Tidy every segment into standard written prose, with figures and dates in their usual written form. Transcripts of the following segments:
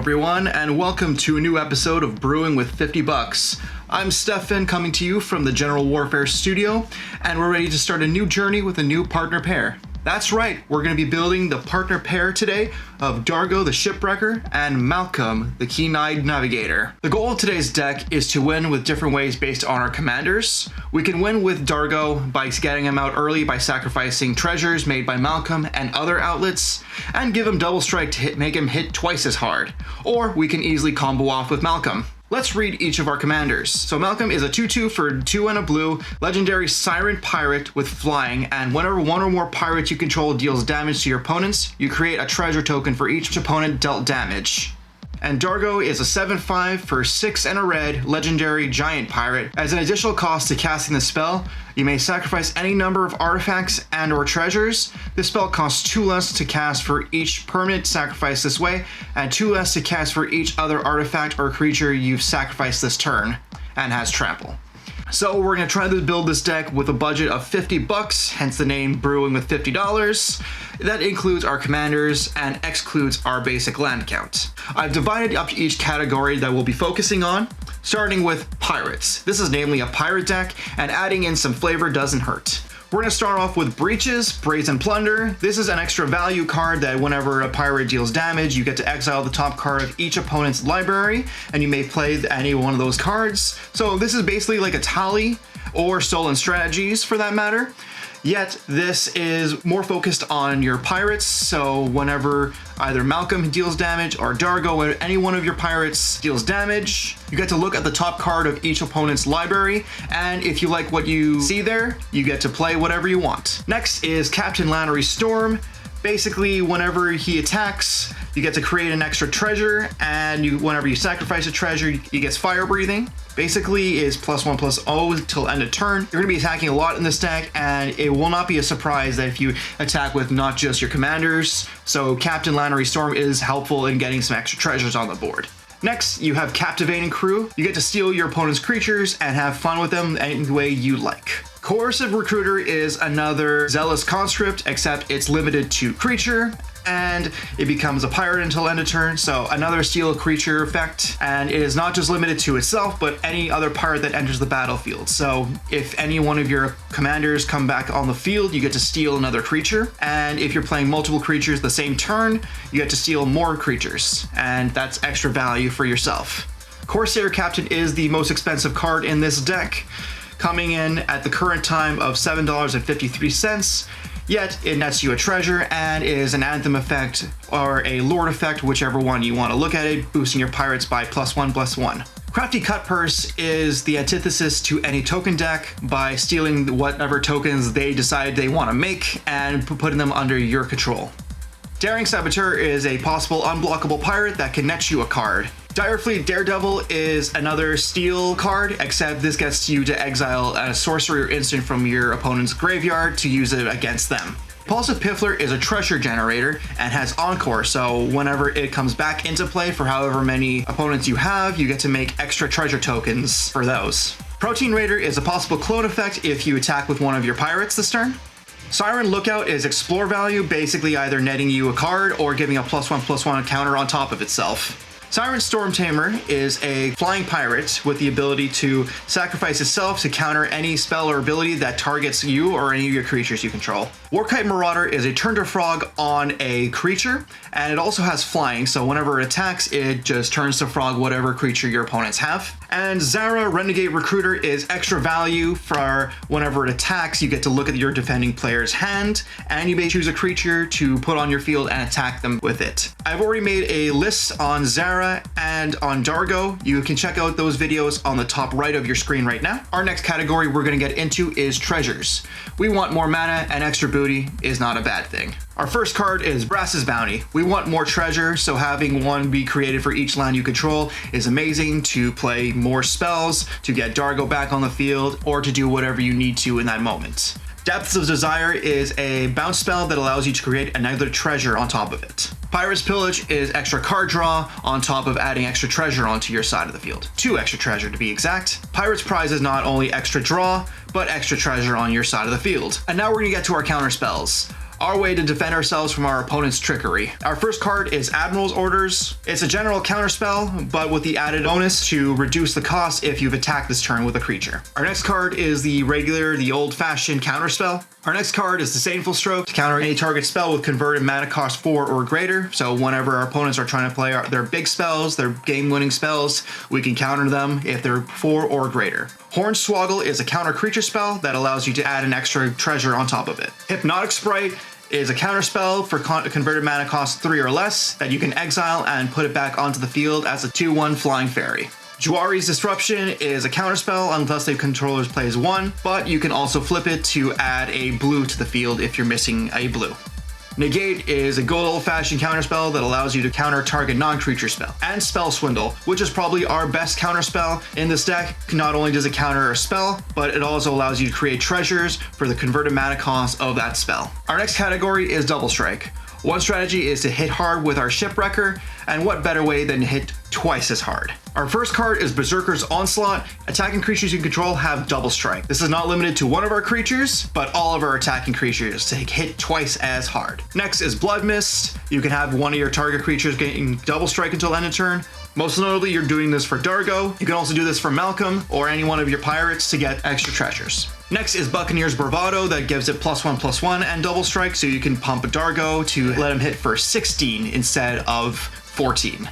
everyone, and welcome to a new episode of Brewing with 50 Bucks. I'm Stefan, coming to you from the General Warfare studio, and we're ready to start a new journey with a new partner pair. That's right, we're going to be building the partner pair today of Dargo the Shipwrecker and Malcolm the keen-eyed Navigator. The goal of today's deck is to win with different ways based on our commanders. We can win with Dargo by getting him out early by sacrificing treasures made by Malcolm and other outlets, and give him double strike to make him hit twice as hard. Or we can easily combo off with Malcolm. Let's read each of our commanders. So Malcolm is a 2/2 for 2 and a blue, legendary Siren Pirate with flying, and whenever one or more pirates you control deals damage to your opponents, you create a treasure token for each opponent dealt damage. And Dargo is a 7/5 for 6 and a red, legendary giant pirate. As an additional cost to casting the spell, you may sacrifice any number of artifacts and or treasures. This spell costs 2 less to cast for each permanent sacrificed this way, and 2 less to cast for each other artifact or creature you've sacrificed this turn, and has trample. So we're going to try to build this deck with a budget of 50 bucks, hence the name Brewing with $50. That includes our commanders and excludes our basic land count. I've divided up each category that we'll be focusing on, starting with pirates. This is namely a pirate deck, and adding in some flavor doesn't hurt. We're going to start off with Breaches, Brazen Plunder. This is an extra value card that whenever a pirate deals damage, you get to exile the top card of each opponent's library, and you may play any one of those cards. So this is basically like a Tally or Stolen Strategies for that matter. Yet this is more focused on your pirates, so whenever either Malcolm deals damage or Dargo or any one of your pirates deals damage, you get to look at the top card of each opponent's library, and if you like what you see there, you get to play whatever you want. Next is Captain Lannery Storm. Basically, whenever he attacks, you get to create an extra treasure, and whenever you sacrifice a treasure, he gets fire breathing. Basically is +1/+0 till end of turn. You're going to be attacking a lot in this deck, and it will not be a surprise that if you attack with not just your commanders, so Captain Lannery Storm is helpful in getting some extra treasures on the board. Next, you have Captivating Crew. You get to steal your opponent's creatures and have fun with them any way you like. Coercive Recruiter is another Zealous Conscript, except it's limited to creature, and it becomes a pirate until end of turn, so another steal a creature effect, and it is not just limited to itself, but any other pirate that enters the battlefield. So if any one of your commanders come back on the field, you get to steal another creature, and if you're playing multiple creatures the same turn, you get to steal more creatures, and that's extra value for yourself. Corsair Captain is the most expensive card in this deck, coming in at the current time of $7.53, yet it nets you a treasure and is an Anthem effect or a Lord effect, whichever one you want to look at it, boosting your pirates by +1/+1. Crafty Cut Purse is the antithesis to any token deck by stealing whatever tokens they decide they want to make and putting them under your control. Daring Saboteur is a possible unblockable pirate that can net you a card. Direfleet Daredevil is another steal card, except this gets you to exile a sorcery or instant from your opponent's graveyard to use it against them. Impulsive Piffler is a treasure generator and has Encore, so whenever it comes back into play for however many opponents you have, you get to make extra treasure tokens for those. Protein Raider is a possible clone effect if you attack with one of your pirates this turn. Siren Lookout is explore value, basically either netting you a card or giving a +1/+1 counter on top of itself. Siren Storm Tamer is a flying pirate with the ability to sacrifice itself to counter any spell or ability that targets you or any of your creatures you control. Warkite Marauder is a turn to frog on a creature, and it also has flying, so whenever it attacks, it just turns to frog whatever creature your opponents have. And Zara Renegade Recruiter is extra value for whenever it attacks, you get to look at your defending player's hand, and you may choose a creature to put on your field and attack them with it. I've already made a list on Zara and on Dargo. You can check out those videos on the top right of your screen right now. Our next category we're going to get into is treasures. We want more mana, and extra booty is not a bad thing. Our first card is Brass's Bounty. We want more treasure, so having one be created for each land you control is amazing to play more spells, to get Dargo back on the field, or to do whatever you need to in that moment. Depths of Desire is a bounce spell that allows you to create another treasure on top of it. Pirate's Pillage is extra card draw on top of adding extra treasure onto your side of the field. 2 extra treasure to be exact. Pirate's Prize is not only extra draw, but extra treasure on your side of the field. And now we're going to get to our counter spells. our way to defend ourselves from our opponent's trickery. Our first card is Admiral's Orders. It's a general counterspell, but with the added bonus to reduce the cost if you've attacked this turn with a creature. Our next card is the old-fashioned counterspell. Our next card is Disdainful Stroke to counter any target spell with converted mana cost 4 or greater. So whenever our opponents are trying to play their big spells, their game-winning spells, we can counter them if they're 4 or greater. Hornswoggle is a counter creature spell that allows you to add an extra treasure on top of it. Hypnotic Sprite is a counterspell for converted mana cost 3 or less that you can exile and put it back onto the field as a 2/1 flying fairy. Juari's Disruption is a counterspell unless the controller's plays 1, but you can also flip it to add a blue to the field if you're missing a blue. Negate is a good old-fashioned counterspell that allows you to counter target non-creature spell. And Spell Swindle, which is probably our best counterspell in this deck. Not only does it counter a spell, but it also allows you to create treasures for the converted mana cost of that spell. Our next category is Double Strike. One strategy is to hit hard with our Shipwrecker, and what better way than to hit twice as hard. Our first card is Berserker's Onslaught. Attacking creatures you control have double strike. This is not limited to one of our creatures, but all of our attacking creatures to hit twice as hard. Next is Blood Mist. You can have one of your target creatures getting double strike until end of turn. Most notably, you're doing this for Dargo. You can also do this for Malcolm or any one of your pirates to get extra treasures. Next is Buccaneer's Bravado that gives it +1/+1 and double strike, so you can pump a Dargo to let him hit for 16 instead of 14.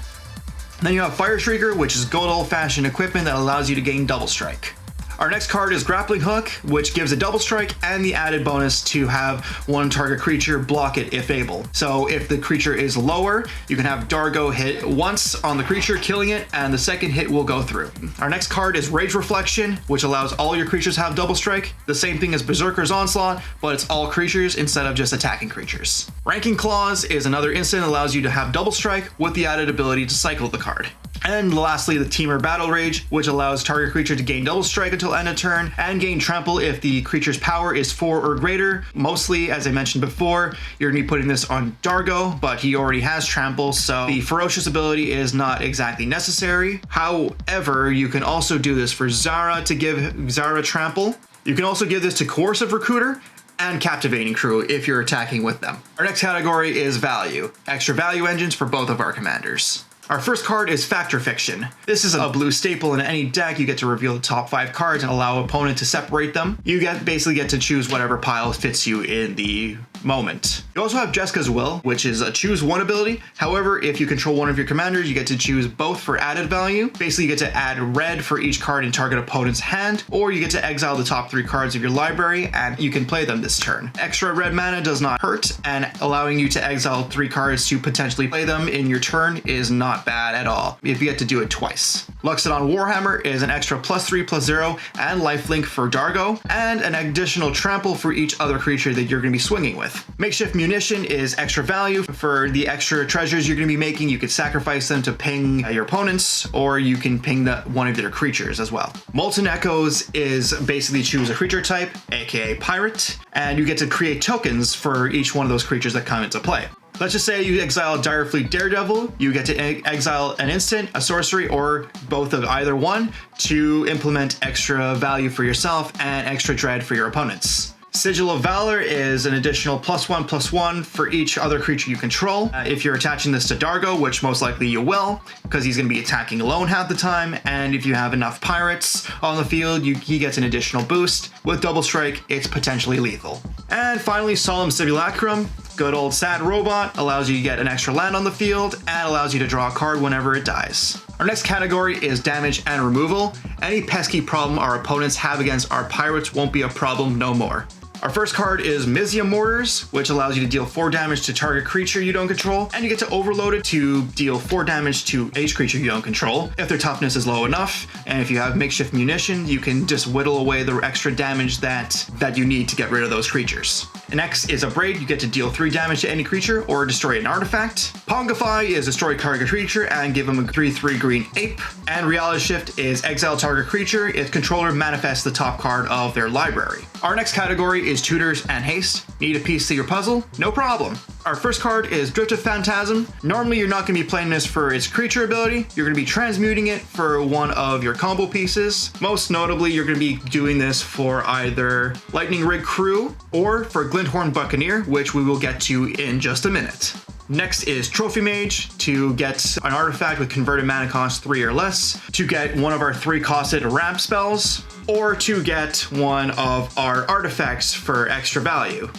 Then you have Fire Shrieker, which is good old-fashioned equipment that allows you to gain double strike. Our next card is Grappling Hook, which gives a double strike and the added bonus to have one target creature block it if able. So if the creature is lower, you can have Dargo hit once on the creature, killing it, and the second hit will go through. Our next card is Rage Reflection, which allows all your creatures to have double strike. The same thing as Berserker's Onslaught, but it's all creatures instead of just attacking creatures. Ranking Claws is another instant that allows you to have double strike with the added ability to cycle the card. And lastly, the Teamer Battle Rage, which allows target creature to gain double strike until end of turn and gain trample if the creature's power is 4 or greater. Mostly, as I mentioned before, you're going to be putting this on Dargo, but he already has trample, so the ferocious ability is not exactly necessary. However, you can also do this for Zara to give Zara trample. You can also give this to Coercive Recruiter and Captivating Crew if you're attacking with them. Our next category is Value. Extra value engines for both of our commanders. Our first card is Factor Fiction. This is a blue staple in any deck. You get to reveal the top 5 cards and allow opponent to separate them. You basically get to choose whatever pile fits you in the moment. You also have Jessica's Will, which is a choose one ability. However, if you control one of your commanders, you get to choose both for added value. Basically, you get to add red for each card in target opponent's hand, or you get to exile the top 3 cards of your library and you can play them this turn. Extra red mana does not hurt, and allowing you to exile 3 cards to potentially play them in your turn is not bad at all if you get to do it twice. Luxodon Warhammer is an extra +3/+0 and lifelink for Dargo, and an additional trample for each other creature that you're going to be swinging with. Makeshift Munition is extra value for the extra treasures you're going to be making. You could sacrifice them to ping your opponents, or you can ping one of their creatures as well. Molten Echoes is basically choose a creature type, aka pirate, and you get to create tokens for each one of those creatures that come into play. Let's just say you exile Direfleet Daredevil, you get to exile an instant, a sorcery, or both of either one to implement extra value for yourself and extra dread for your opponents. Sigil of Valor is an additional +1/+1 for each other creature you control. If you're attaching this to Dargo, which most likely you will, because he's going to be attacking alone half the time, and if you have enough pirates on the field, he gets an additional boost. With double strike, it's potentially lethal. And finally, Solemn Simulacrum. Good old sad robot, allows you to get an extra land on the field and allows you to draw a card whenever it dies. Our next category is damage and removal. Any pesky problem our opponents have against our pirates won't be a problem no more. Our first card is Mizia Mortars, which allows you to deal 4 damage to target creature you don't control, and you get to overload it to deal 4 damage to each creature you don't control if their toughness is low enough. And if you have Makeshift Munition, you can just whittle away the extra damage that you need to get rid of those creatures. Next is Abrade. You get to deal 3 damage to any creature or destroy an artifact. Pongify is destroy target creature and give him a 3/3 green ape. And Reality Shift is exile target creature if controller manifests the top card of their library. Our next category is Tutors and Haste. Need a piece to your puzzle? No problem. Our first card is Drift of Phantasm. Normally you're not going to be playing this for its creature ability. You're going to be transmuting it for one of your combo pieces. Most notably, you're going to be doing this for either Lightning Rig Crew or for Glinthorn Buccaneer, which we will get to in just a minute. Next is Trophy Mage to get an artifact with converted mana cost 3 or less, to get one of our 3-costed ramp spells, or to get one of our artifacts for extra value.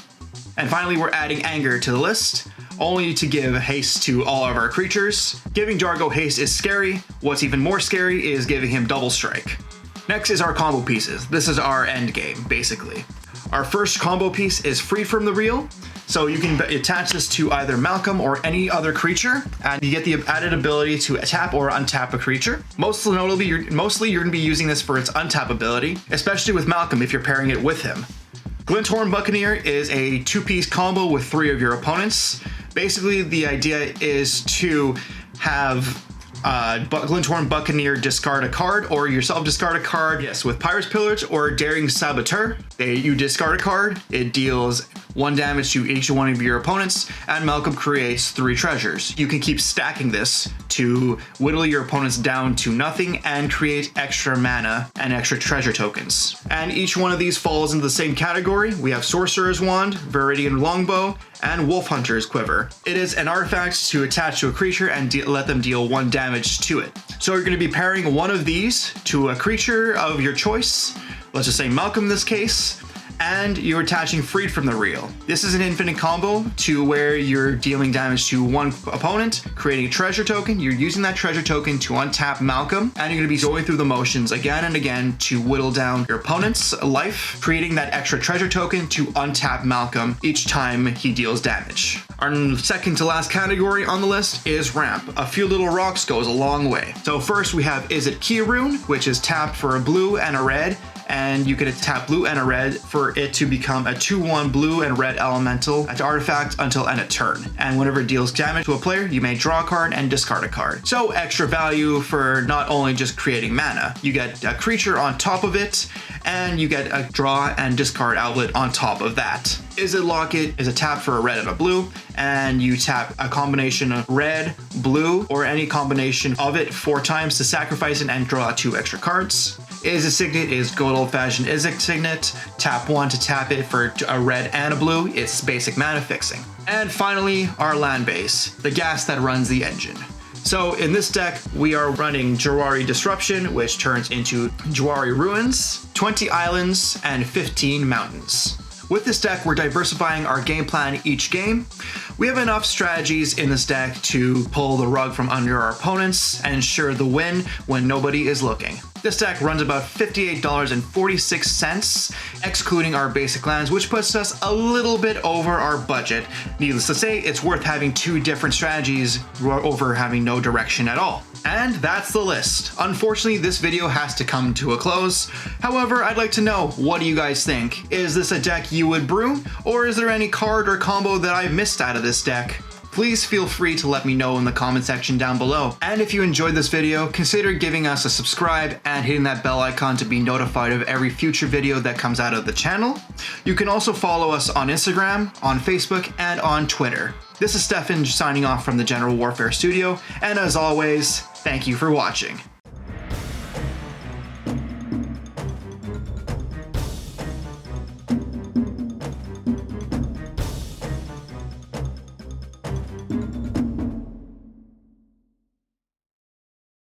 And finally, we're adding Anger to the list, only to give haste to all of our creatures. Giving Dargo haste is scary. What's even more scary is giving him double strike. Next is our combo pieces. This is our end game, basically. Our first combo piece is Freed from the Reel. So you can attach this to either Malcolm or any other creature, and you get the added ability to tap or untap a creature. Most notably, you're going to be using this for its untap ability, especially with Malcolm if you're pairing it with him. Glinthorn Buccaneer is a 2-piece combo with 3 of your opponents. Basically, the idea is to have Glinthorn Buccaneer discard a card, or yourself discard a card. Yes, with Pyrus Pillage or Daring Saboteur, you discard a card, it deals 1 damage to each one of your opponents, and Malcolm creates 3 treasures. You can keep stacking this to whittle your opponents down to nothing and create extra mana and extra treasure tokens. And each one of these falls into the same category. We have Sorcerer's Wand, Viridian Longbow, and Wolf Hunter's Quiver. It is an artifact to attach to a creature and let them deal 1 damage to it. So you're going to be pairing one of these to a creature of your choice, let's just say Malcolm in this case, and you're attaching Freed from the Reel. This is an infinite combo to where you're dealing damage to one opponent, creating a treasure token. You're using that treasure token to untap Malcolm, and you're going to be going through the motions again and again to whittle down your opponent's life, creating that extra treasure token to untap Malcolm each time he deals damage. Our second to last category on the list is Ramp. A few little rocks goes a long way. So first we have Is It Kia Rune, which is tapped for a blue and a red, and you can tap blue and a red for it to become a 2/1 blue and red elemental artifact until end of turn. And whenever it deals damage to a player, you may draw a card and discard a card. So extra value for not only just creating mana, you get a creature on top of it, and you get a draw and discard outlet on top of that. Is It Locket is a tap for a red and a blue, and you tap a combination of red, blue, or any combination of it 4 times to sacrifice it and draw 2 extra cards. Is It Signet is good old-fashioned Is It Signet. Tap 1 to tap it for a red and a blue. It's basic mana fixing. And finally, our land base, the gas that runs the engine. So in this deck, we are running Jawari Disruption, which turns into Jawari Ruins, 20 islands, and 15 mountains. With this deck, we're diversifying our game plan each game. We have enough strategies in this deck to pull the rug from under our opponents and ensure the win when nobody is looking. This deck runs about $58.46, excluding our basic lands, which puts us a little bit over our budget. Needless to say, it's worth having 2 different strategies over having no direction at all. And that's the list. Unfortunately, this video has to come to a close. However, I'd like to know, what do you guys think? Is this a deck you would brew, or is there any card or combo that I missed out of this deck? Please feel free to let me know in the comment section down below. And if you enjoyed this video, consider giving us a subscribe and hitting that bell icon to be notified of every future video that comes out of the channel. You can also follow us on Instagram, on Facebook, and on Twitter. This is Stefan signing off from the General Warfare Studio, and as always, thank you for watching.